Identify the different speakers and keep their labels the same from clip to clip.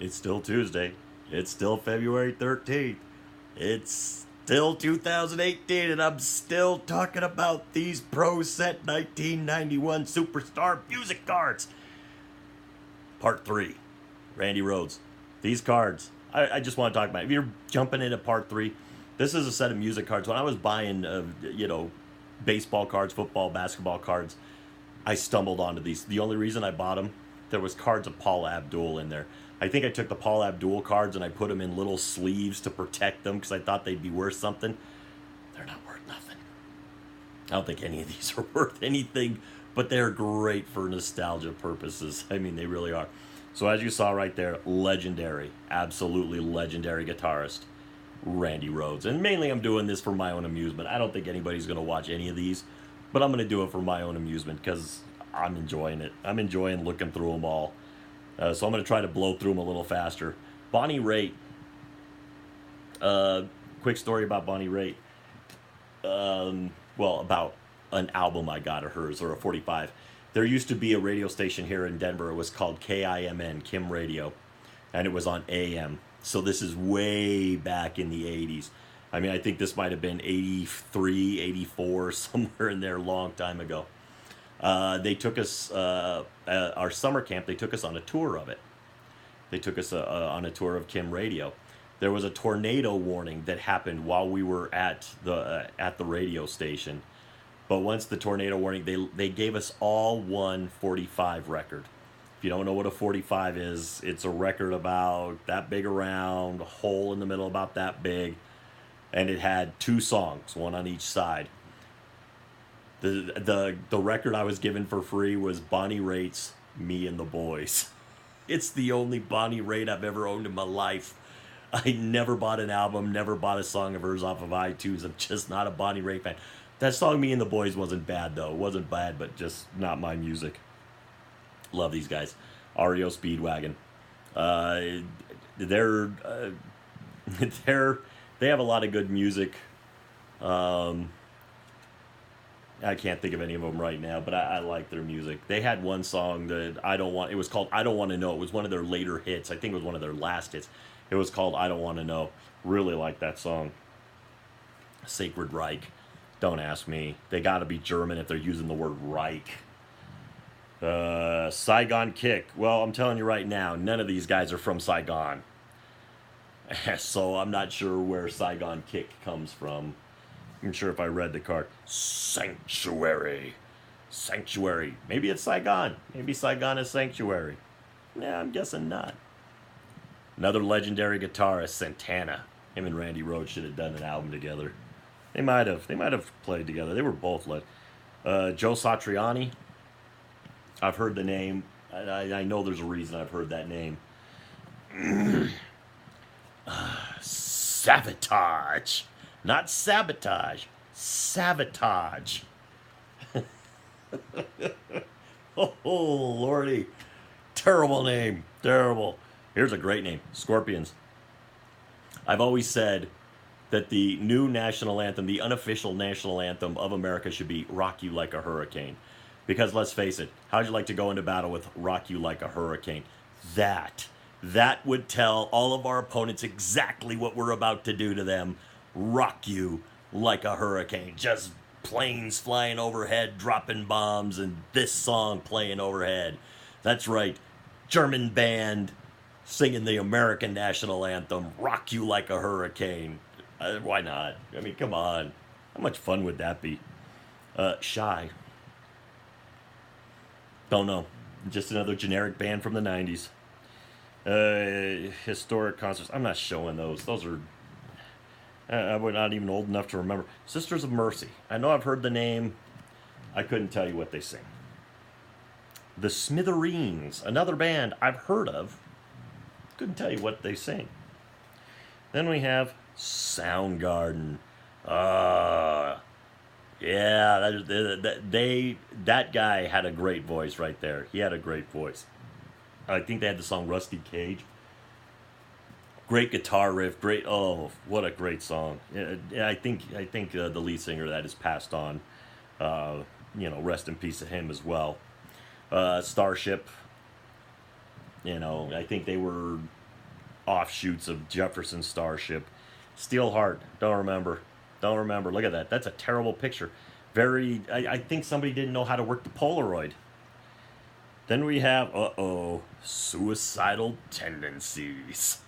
Speaker 1: It's still Tuesday. It's still February 13th. It's still 2018, and I'm still talking about these Proset 1991 Superstar music cards. Part 3. Randy Rhoads. These cards, I just want to talk about it. If you're jumping into part 3, this is a set of music cards. When I was buying, baseball cards, football, basketball cards, I stumbled onto these. The only reason I bought them, there was cards of Paul Abdul in there. I think I took the Paul Abdul cards and I put them in little sleeves to protect them because I thought they'd be worth something. They're not worth nothing. I don't think any of these are worth anything, but they're great for nostalgia purposes. I mean, they really are. So as you saw right there, legendary, absolutely legendary guitarist, Randy Rhoads. And mainly I'm doing this for my own amusement. I don't think anybody's going to watch any of these, but I'm going to do it for my own amusement because I'm enjoying it. I'm enjoying looking through them all. So I'm going to try to blow through them a little faster. Bonnie Raitt. Quick story about Bonnie Raitt. About an album I got of hers, or a 45. There used to be a radio station here in Denver. It was called KIMN, Kim Radio. And it was on AM. So this is way back in the 80s. I mean, I think this might have been 83, 84, somewhere in there, a long time ago. They took us, our summer camp, they took us on a tour of it. They took us on a tour of Kim Radio. There was a tornado warning that happened while we were at the radio station. But once the tornado warning, they gave us all one 45 record. If you don't know what a 45 is, it's a record about that big around, a hole in the middle about that big. And it had 2 songs, one on each side. The record I was given for free was Bonnie Raitt's Me and the Boys. It's the only Bonnie Raitt I've ever owned in my life. I never bought an album, never bought a song of hers off of iTunes. I'm just not a Bonnie Raitt fan. That song Me and the Boys wasn't bad though. It wasn't bad, but just not my music. Love these guys. REO Speedwagon. They have a lot of good music. I can't think of any of them right now, but I like their music. They had one song that it was called I Don't Want to Know. It was one of their later hits. I think it was one of their last hits. It was called I Don't Want to Know. Really like that song. Sacred Reich. Don't ask me. They got to be German if they're using the word Reich. Saigon Kick. Well, I'm telling you right now, none of these guys are from Saigon. So I'm not sure where Saigon Kick comes from. I'm sure if I read the card. Sanctuary. Sanctuary. Maybe it's Saigon. Maybe Saigon is Sanctuary. Nah, I'm guessing not. Another legendary guitarist, Santana. Him and Randy Rhoads should have done an album together. They might have played together. They were both Joe Satriani. I've heard the name. I know there's a reason I've heard that name. Sabotage. Not sabotage. Sabotage. Oh, Lordy. Terrible name. Terrible. Here's a great name. Scorpions. I've always said that the new national anthem, the unofficial national anthem of America, should be Rock You Like a Hurricane. Because let's face it, how'd you like to go into battle with Rock You Like a Hurricane? That would tell all of our opponents exactly what we're about to do to them. Rock you like a hurricane. Just planes flying overhead, dropping bombs, and this song playing overhead. That's right, German band singing the American national anthem, Rock You Like a Hurricane. Why not? I mean, come on. How much fun would that be? Shy. Don't know. Just another generic band from the 90s. Historic concerts. I'm not showing those. Those are... we're not even old enough to remember. Sisters of Mercy. I know I've heard the name. I couldn't tell you what they sing. The Smithereens. Another band I've heard of. Couldn't tell you what they sing. Then we have Soundgarden. Yeah, that guy had a great voice right there. He had a great voice. I think they had the song Rusty Cage. Great guitar riff. Great. Oh, what a great song. I think the lead singer of that is passed on. Rest in peace to him as well. Starship. I think they were offshoots of Jefferson Starship. Steelheart, don't remember. Don't remember. Look at that. That's a terrible picture. I think somebody didn't know how to work the Polaroid. Then we have, suicidal tendencies.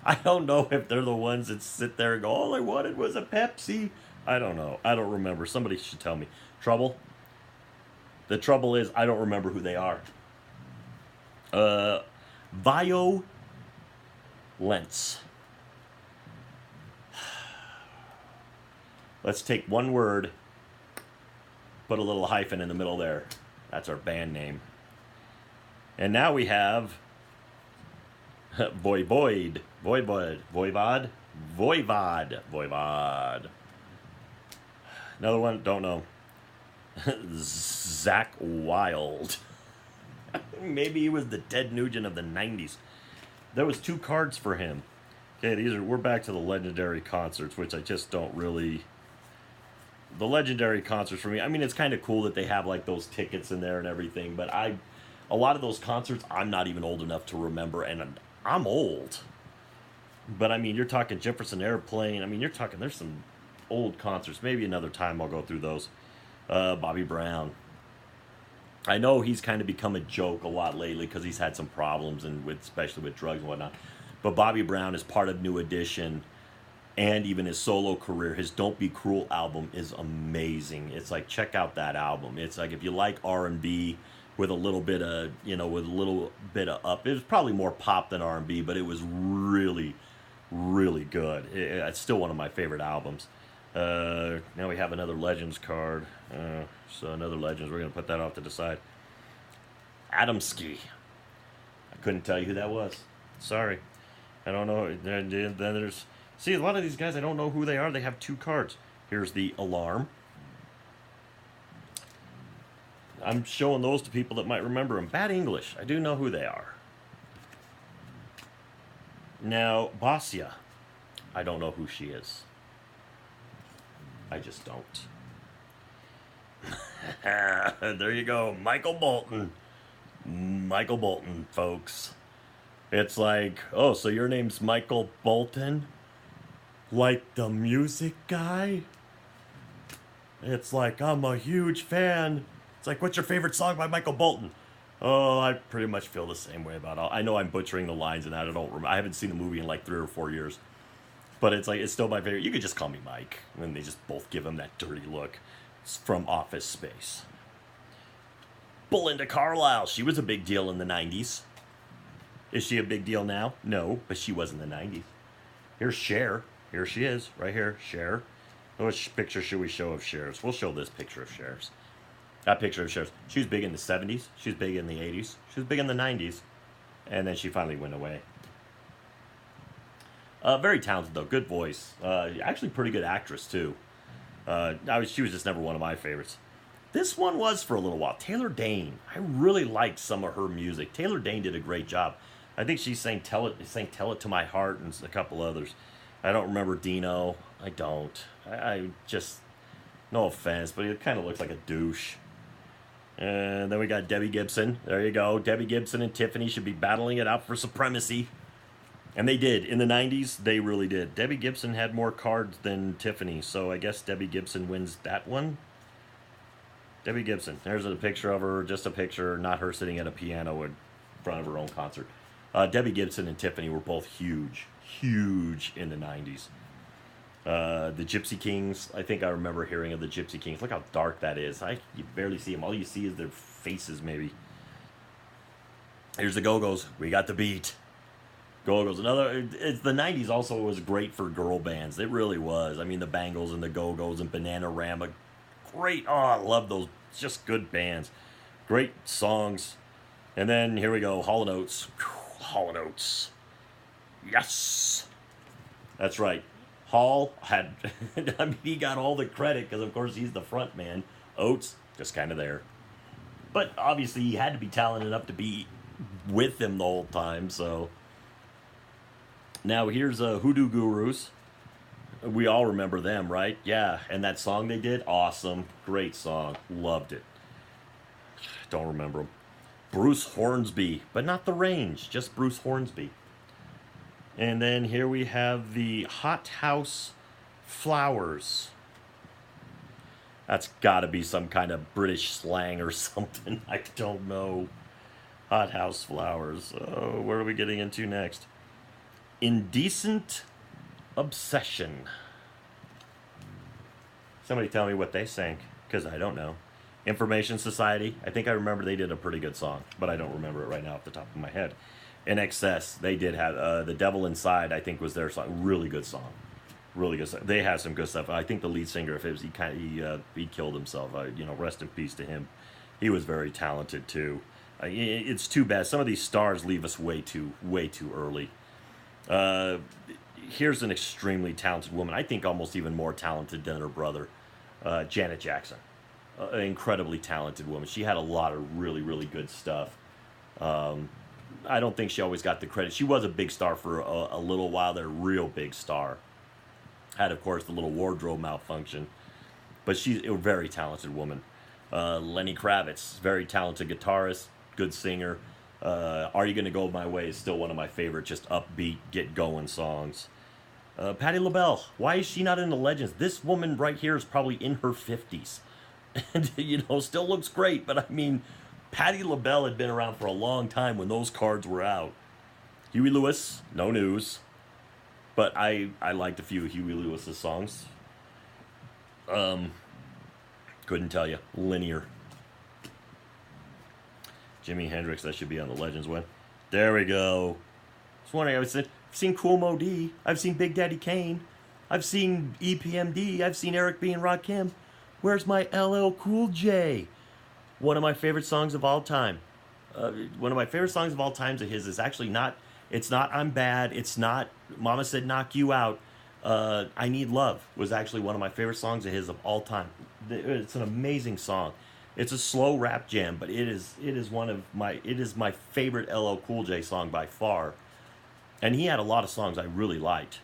Speaker 1: I don't know if they're the ones that sit there and go, all I wanted was a Pepsi. I don't know. I don't remember. Somebody should tell me. Trouble? The trouble is, I don't remember who they are. Violence. Let's take one word, put a little hyphen in the middle there. That's our band name. And now we have Voivod. Another one, don't know. Zach Wilde. Maybe he was the Ted Nugent of the 90s. There was 2 cards for him. Okay, we're back to the legendary concerts, which I just don't really... The legendary concerts for me, I mean, it's kind of cool that they have like those tickets in there and everything, but a lot of those concerts, I'm not even old enough to remember, and I'm old. But I mean, you're talking Jefferson Airplane. I mean, you're talking, there's some old concerts. Maybe another time I'll go through those. Bobby Brown. I know he's kind of become a joke a lot lately because he's had some problems, and especially with drugs and whatnot. But Bobby Brown is part of New Edition, and even his solo career. His Don't Be Cruel album is amazing. It's like, check out that album. It's like, if you like R&B with a little bit of, up. It was probably more pop than R&B, but it was really, really good. It's still one of my favorite albums. Now we have another Legends card. So another Legends. We're going to put that off to the side. Adamski. I couldn't tell you who that was. Sorry. I don't know. Then there's... See, a lot of these guys, I don't know who they are. They have 2 cards. Here's the Alarm. I'm showing those to people that might remember them. Bad English. I do know who they are. Now, Basia. I don't know who she is. I just don't. There you go. Michael Bolton. Michael Bolton, folks. It's like, oh, so your name's Michael Bolton? Like the music guy? It's like, I'm a huge fan. It's like, what's your favorite song by Michael Bolton? Oh, I pretty much feel the same way about all. I know I'm butchering the lines and that. I haven't seen the movie in like 3 or 4 years. But it's like, it's still my favorite. You could just call me Mike. And they just both give him that dirty look. It's from Office Space. Belinda Carlisle. She was a big deal in the 90s. Is she a big deal now? No, but she was in the 90s. Here's Cher. Here she is, right here, Cher. Which picture should we show of Cher's? We'll show this picture of Cher's. That picture of Cher's. She was big in the 70s. She was big in the 80s. She was big in the 90s. And then she finally went away. Very talented, though. Good voice. Actually, pretty good actress, too. She was just never one of my favorites. This one was for a little while. Taylor Dayne. I really liked some of her music. Taylor Dayne did a great job. I think she sang Tell It to My Heart and a couple others. I don't remember Dino. I don't. I just... No offense, but he kind of looks like a douche. And then we got Debbie Gibson. There you go. Debbie Gibson and Tiffany should be battling it out for supremacy. And they did. In the 90s, they really did. Debbie Gibson had more cards than Tiffany, so I guess Debbie Gibson wins that one. Debbie Gibson. There's a picture of her, just a picture, not her sitting at a piano in front of her own concert. Debbie Gibson and Tiffany were both huge in the 90s. The Gypsy Kings, I think I remember hearing of the Gypsy Kings. Look how dark that is. You barely see them. All you see is their faces, maybe. Here's the Go-Go's. We got the beat. Go-Go's. The 90s also was great for girl bands. It really was. I mean, the Bangles and the Go-Go's and Bananarama. Great. Oh, I love those. Just good bands. Great songs. And then here we go. Hall & Oates. Hall & Oates. Yes. That's right. Hall had, I mean, he got all the credit because, of course, he's the front man. Oates, just kind of there. But obviously, he had to be talented enough to be with him the whole time, so. Now, here's Hoodoo Gurus. We all remember them, right? Yeah, and that song they did, awesome. Great song. Loved it. Don't remember him. Bruce Hornsby, but not the range, just Bruce Hornsby. And then here we have the Hot House Flowers. That's got to be some kind of British slang or something. I don't know. Hot House Flowers. Oh, where are we getting into next? Indecent Obsession. Somebody tell me what they sang, because I don't know. Information Society. I think I remember they did a pretty good song, but I don't remember it right now off the top of my head. In Excess, they did have The Devil Inside, I think was their song. Really good song. Really good stuff. They had some good stuff. I think the lead singer, if it was, he killed himself. Rest in peace to him. He was very talented too. It's too bad. Some of these stars leave us way too early. Here's an extremely talented woman. I think almost even more talented than her brother, Janet Jackson. An incredibly talented woman. She had a lot of really good stuff. I don't think she always got the credit. She was a big star for a little while there, real big star. Had, of course, the little wardrobe malfunction. But she's a very talented woman. Lenny Kravitz, very talented guitarist, good singer. Are You Gonna Go My Way is still one of my favorite, just upbeat, get going songs. Patti LaBelle, why is she not in the Legends? This woman right here is probably in her 50s. And, still looks great. But, I mean, Patti LaBelle had been around for a long time when those cards were out. Huey Lewis, no news. But I liked a few of Huey Lewis's songs. Couldn't tell you. Linear. Jimi Hendrix, that should be on the Legends one. There we go. I was wondering, I've seen Kool Moe Dee. I've seen Big Daddy Kane. I've seen EPMD. I've seen Eric B. and Rakim. Where's my LL Cool J? One of my favorite songs of all time. One of my favorite songs of all times of his is actually not... It's not I'm Bad. It's not Mama Said Knock You Out. I Need Love was actually one of my favorite songs of his of all time. It's an amazing song. It's a slow rap jam, but it is my favorite LL Cool J song by far. And he had a lot of songs I really liked.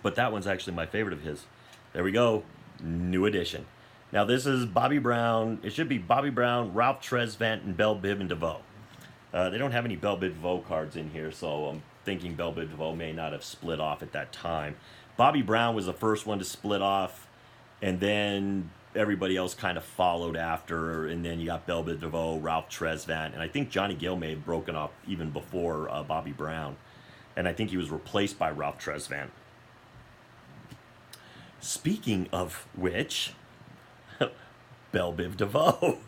Speaker 1: But that one's actually my favorite of his. There we go. New edition. Now this is Bobby Brown. It should be Bobby Brown, Ralph Tresvant, and Belle Biv and DeVoe. They don't have any Belle Biv DeVoe cards in here, so I'm thinking Belle Biv DeVoe may not have split off at that time. Bobby Brown was the first one to split off, and then everybody else kind of followed after, and then you got Belle Biv DeVoe, Ralph Tresvant, and I think Johnny Gill may have broken off even before Bobby Brown, and I think he was replaced by Ralph Tresvant. Speaking of which, Belle Biv DeVoe.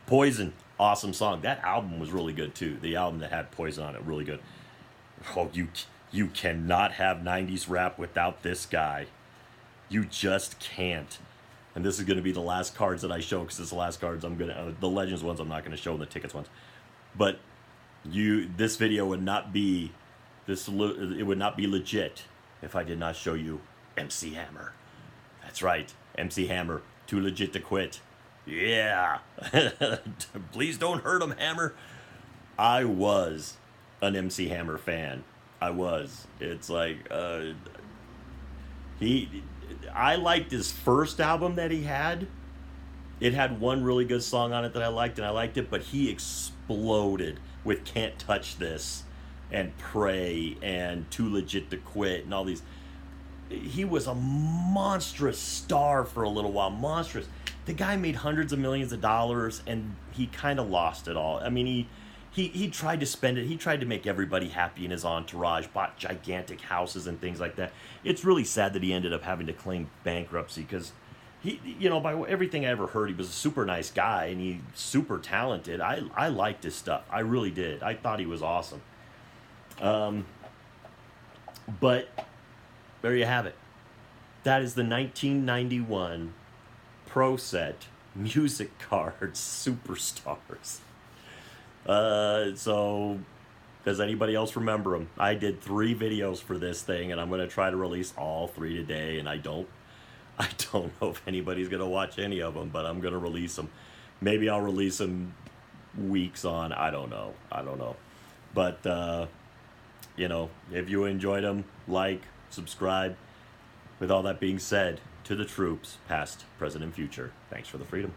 Speaker 1: Poison, awesome song. That album was really good too. The album that had Poison on it, really good. Oh, you cannot have 90s rap without this guy. You just can't. And this is going to be the last cards that I show, because it's the last cards I'm going to... the Legends ones I'm not going to show, and the Tickets ones. But this video would not be... it would not be legit if I did not show you MC Hammer. That's right, MC Hammer. Too legit to quit. Yeah. Please don't hurt him, Hammer. I was an MC Hammer fan. I was. It's like... I liked his first album that he had. It had one really good song on it that I liked, and I liked it, but he exploded with Can't Touch This and Pray and Too Legit to Quit and all these. He was a monstrous star for a little while. Monstrous. The guy made hundreds of millions of dollars, and he kind of lost it all. I mean, he tried to spend it. He tried to make everybody happy in his entourage, bought gigantic houses and things like that. It's really sad that he ended up having to claim bankruptcy, because he, by everything I ever heard, he was a super nice guy, and he's super talented. I liked his stuff. I really did. I thought he was awesome. But there you have it. That is the 1991 Proset Music Cards Superstars. So does anybody else remember them? I did 3 videos for this thing, and I'm going to try to release all 3 today, and I don't know if anybody's going to watch any of them, but I'm going to release them. Maybe I'll release them weeks on. I don't know. But, if you enjoyed them, like, subscribe. With all that being said, to the troops, past, present, and future, thanks for the freedom.